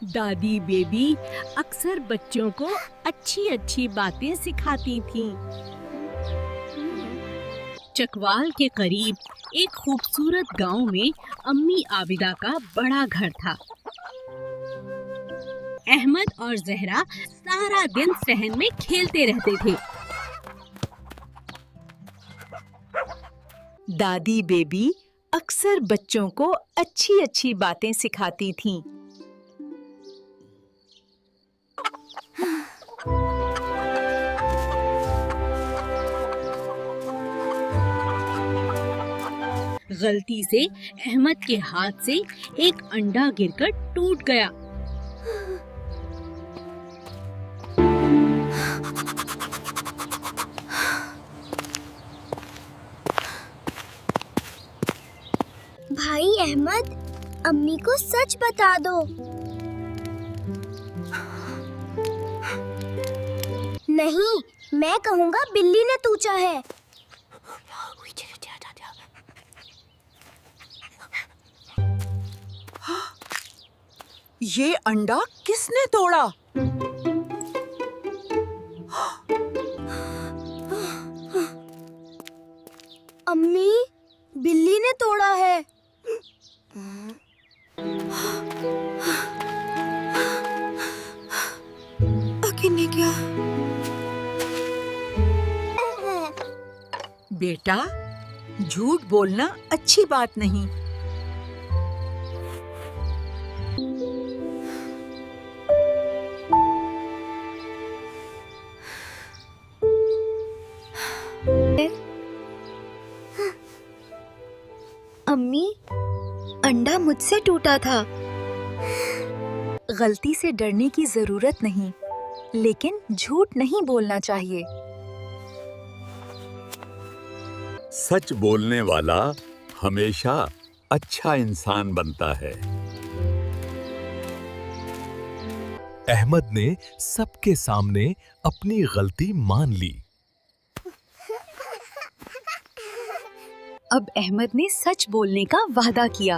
दादी बेबी अक्सर बच्चों को अच्छी अच्छी बातें सिखाती थीं। चकवाल के करीब एक खूबसूरत गांव में अम्मी आबिदा का बड़ा घर था। अहमद और जहरा सारा दिन सहन में खेलते रहते थे। दादी बेबी अक्सर बच्चों को अच्छी अच्छी बातें सिखाती थीं। गलती से अहमद के हाथ से एक अंडा गिरकर टूट गया। भाई अहमद, अम्मी को सच बता दो। नहीं, मैं कहूँगा बिल्ली ने touचा है। ये अंडा किसने तोड़ा? अम्मी, बिल्ली ने तोड़ा है। अकिन्ने क्या? बेटा, झूठ बोलना अच्छी बात नहीं। अम्मी, अंडा मुझसे टूटा था। गलती से डरने की जरूरत नहीं, लेकिन झूठ नहीं बोलना चाहिए। सच बोलने वाला हमेशा अच्छा इंसान बनता है। अहमद ने सबके सामने अपनी गलती मान ली। अब अहमद ने सच बोलने का वादा किया।